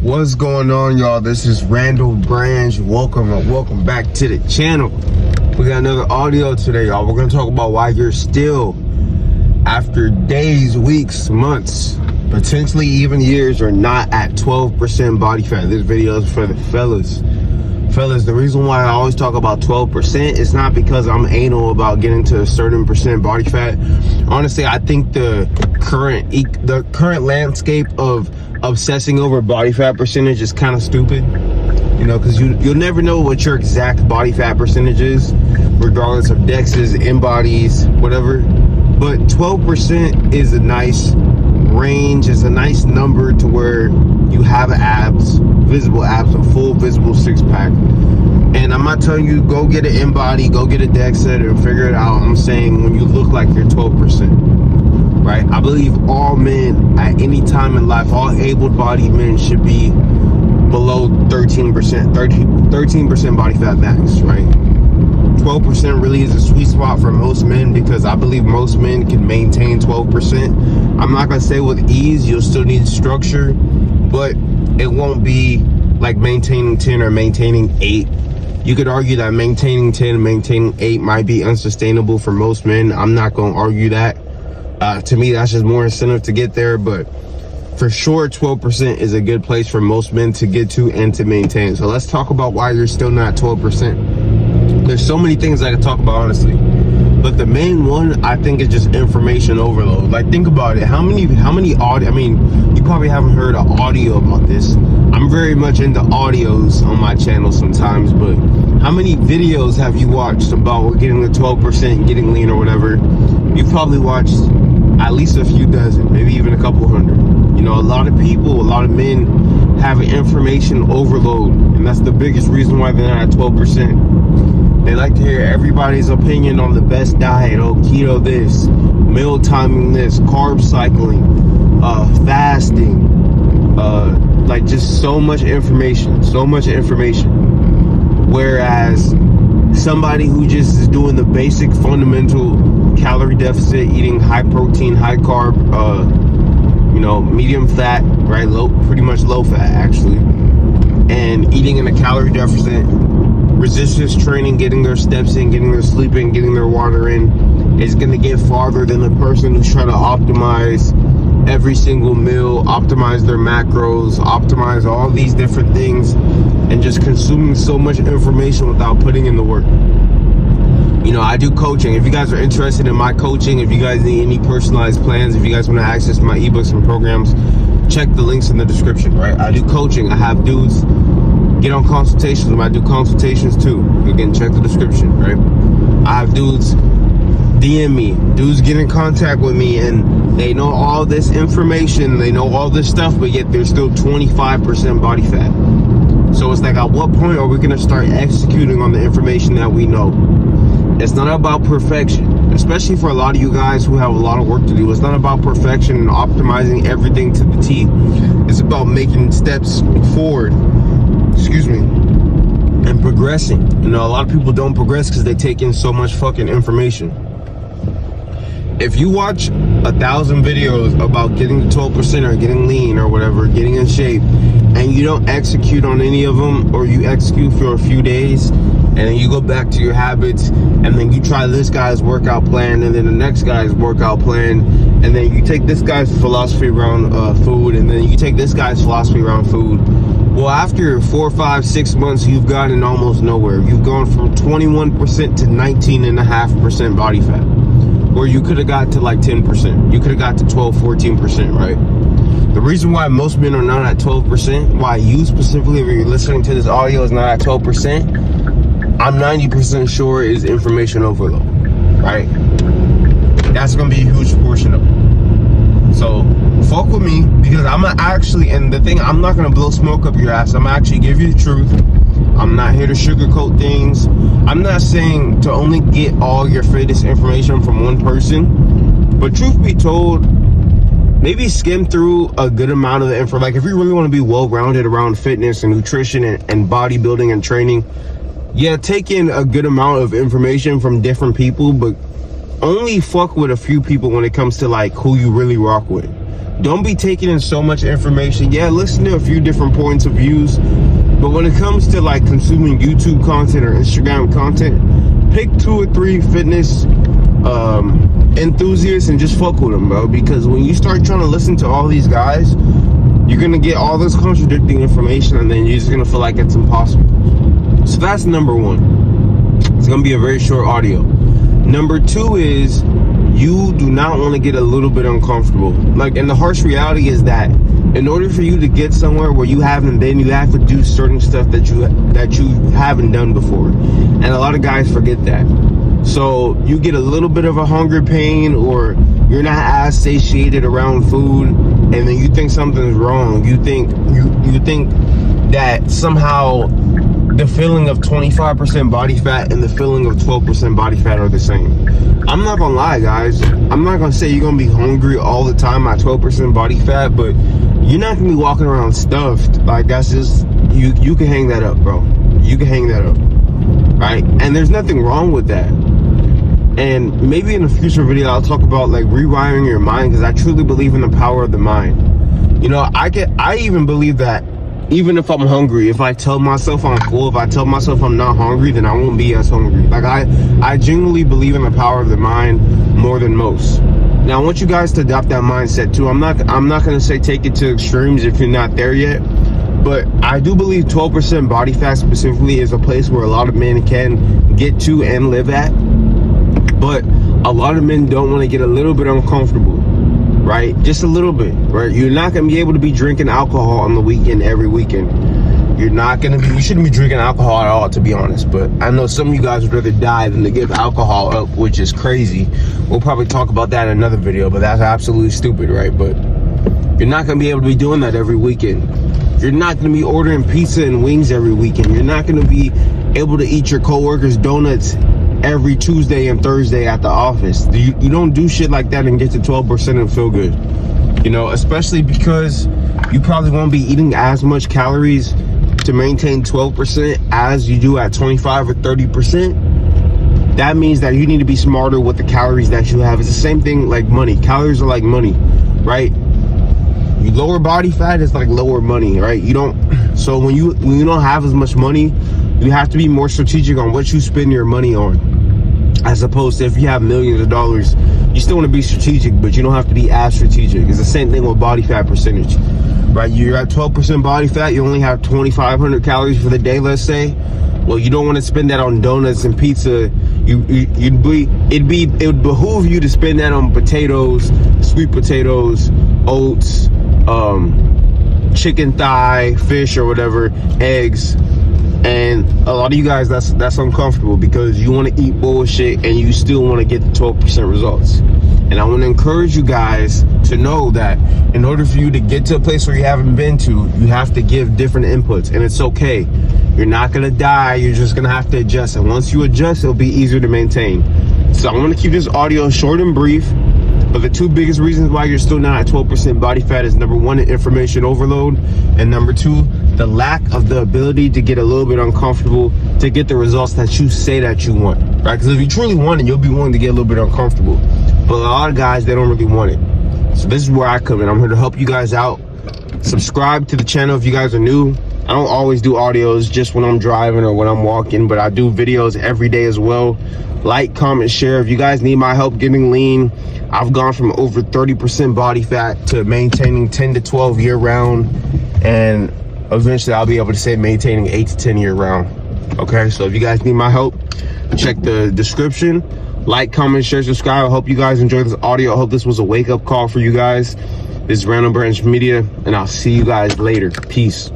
What's going on, y'all? This is Randall Branch. Welcome back to the channel. We got another audio today, y'all. We're gonna talk about why you're still, after days, weeks, months, potentially even years, are not at 12% body fat. This video is for the fellas. Fellas, the reason why I always talk about 12% is not because I'm anal about getting to a certain percent body fat. Honestly, I think the current landscape of obsessing over body fat percentage is kind of stupid. You know, because you'll never know what your exact body fat percentage is, regardless of DEXs, InBodies, whatever. But 12% is a nice range, is a nice number to where you have abs, visible abs, a full visible six-pack. And I'm not telling you go get an InBody, go get a DEXA and figure it out. I'm saying when you look like you're 12%, right? I believe all men at any time in life, all able-bodied men should be below 13% body fat max, right? 12% really is a sweet spot for most men, because I believe most men can maintain 12%. I'm not gonna say with ease, you'll still need structure, but it won't be like maintaining 10 or maintaining 8. You could argue that maintaining 10 and maintaining 8 might be unsustainable for most men. I'm not gonna argue that. To me, that's just more incentive to get there, but for sure 12% is a good place for most men to get to and to maintain. So let's talk about why you're still not 12%. There's so many things I could talk about, honestly, but the main one I think is just information overload. Like, think about it. How many audio, I mean, you probably haven't heard an audio about this. I'm very much into audios on my channel sometimes, but how many videos have you watched about getting the 12%, getting lean or whatever? You've probably watched at least a few dozen, maybe even a couple hundred. You know, a lot of people, a lot of men have information overload, and that's the biggest reason why they're not at 12%. They like to hear everybody's opinion on the best diet. Oh, keto this, meal timing this, carb cycling, fasting, like just so much information. Whereas somebody who just is doing the basic fundamental calorie deficit, eating high protein, high carb, you know, medium fat, right? Pretty much low fat actually, and eating in a calorie deficit, resistance training, getting their steps in, getting their sleep in, getting their water in, is going to get farther than the person who's trying to optimize every single meal, optimize their macros, optimize all these different things, and just consuming so much information without putting in the work. You know, I do coaching. If you guys are interested in my coaching, if you guys need any personalized plans, if you guys want to access my ebooks and programs, check the links in the description, right? I do coaching. I have dudes get on consultations. I do consultations too. Again, check the description, right? I have dudes DM me, dudes get in contact with me, and they know all this information, they know all this stuff, but yet they're still 25% body fat. So it's like, at what point are we gonna start executing on the information that we know? It's not about perfection, especially for a lot of you guys who have a lot of work to do. It's not about perfection and optimizing everything to the T. It's about making steps forward, and progressing. You know, a lot of people don't progress because they take in so much fucking information. If you watch 1,000 videos about getting to 12% or getting lean or whatever, getting in shape, and you don't execute on any of them, or you execute for a few days, and then you go back to your habits, and then you try this guy's workout plan, and then the next guy's workout plan, and then you take this guy's philosophy around food, and then you take this guy's philosophy around food. Well, after 4, 5, 6 months, you've gotten almost nowhere. You've gone from 21% to 19.5% body fat, where you could have got to like 10%. You could have got to 12, 14%, right? The reason why most men are not at 12%, why you specifically, if you're listening to this audio, is not at 12%, I'm 90% sure is information overload, right? That's gonna be a huge portion of it. So fuck with me, because I'm gonna actually, and the thing, I'm not gonna blow smoke up your ass. I'm gonna actually give you the truth. I'm not here to sugarcoat things. I'm not saying to only get all your fitness information from one person, but truth be told, maybe skim through a good amount of the info. Like, if you really want to be well-rounded around fitness and nutrition and bodybuilding and training, yeah, take in a good amount of information from different people, but only fuck with a few people when it comes to like who you really rock with. don't be taking in so much information. Yeah, listen to a few different points of views, but when it comes to like consuming YouTube content or Instagram content, pick 2 or 3 fitness enthusiasts and just fuck with them, bro. Because when you start trying to listen to all these guys, you're gonna get all this contradicting information, and then you're just gonna feel like it's impossible. So that's number 1. It's gonna be a very short audio. Number 2 is you do not want to get a little bit uncomfortable. Like, and the harsh reality is that in order for you to get somewhere where you haven't been, you have to do certain stuff that you haven't done before. And a lot of guys forget that. So you get a little bit of a hunger pain, or you're not as satiated around food, and then you think something's wrong. You think that somehow the feeling of 25% body fat and the feeling of 12% body fat are the same. I'm not gonna lie, guys. I'm not gonna say you're gonna be hungry all the time at 12% body fat, but you're not gonna be walking around stuffed. Like, that's just, you can hang that up, bro. You can hang that up, right? And there's nothing wrong with that. And maybe in a future video, I'll talk about like rewiring your mind, because I truly believe in the power of the mind. You know, I even believe that even if I'm hungry, if I tell myself I'm full, if I tell myself I'm not hungry, then I won't be as hungry. Like, I genuinely believe in the power of the mind more than most. Now, I want you guys to adopt that mindset too. I'm not gonna say take it to extremes if you're not there yet, but I do believe 12% body fat specifically is a place where a lot of men can get to and live at. But a lot of men don't want to get a little bit uncomfortable, right? Just a little bit, right? You're not going to be able to be drinking alcohol on the weekend every weekend. You shouldn't be drinking alcohol at all, to be honest. But I know some of you guys would rather die than to give alcohol up, which is crazy. We'll probably talk about that in another video, but that's absolutely stupid, right? But you're not going to be able to be doing that every weekend. You're not going to be ordering pizza and wings every weekend. You're not going to be able to eat your coworkers' donuts every Tuesday and Thursday at the office. You don't do shit like that and get to 12% and feel good. You know, especially because you probably won't be eating as much calories to maintain 12% as you do at 25 or 30%. That means that you need to be smarter with the calories that you have. It's the same thing like money. Calories are like money, right? You lower body fat is like lower money, right? So when you don't have as much money, you have to be more strategic on what you spend your money on. As opposed to if you have millions of dollars, you still want to be strategic, but you don't have to be as strategic. It's the same thing with body fat percentage, right? You're at 12% body fat, you only have 2,500 calories for the day, let's say. Well, you don't want to spend that on donuts and pizza. It would behoove you to spend that on potatoes, sweet potatoes, oats, chicken thigh, fish or whatever, eggs. And a lot of you guys, that's uncomfortable because you want to eat bullshit and you still want to get the 12% results. And I want to encourage you guys to know that in order for you to get to a place where you haven't been to, you have to give different inputs, and it's okay. You're not going to die. You're just going to have to adjust. And once you adjust, it'll be easier to maintain. So I'm going to keep this audio short and brief. But the 2 biggest reasons why you're still not at 12% body fat is number 1, information overload, and number 2, the lack of the ability to get a little bit uncomfortable to get the results that you say that you want, right? Because if you truly want it, you'll be willing to get a little bit uncomfortable. But a lot of guys, they don't really want it. So this is where I come in. I'm here to help you guys out. Subscribe to the channel if you guys are new. I don't always do audios just when I'm driving or when I'm walking, but I do videos every day as well. Like, comment, share. If you guys need my help getting lean, I've gone from over 30% body fat to maintaining 10 to 12 year round, and eventually I'll be able to say maintaining 8 to 10 year round. Okay, so if you guys need my help, check the description. Like, comment, share, subscribe. I hope you guys enjoyed this audio. I hope this was a wake-up call for you guys. This is Random Branch Media, and I'll see you guys later. Peace.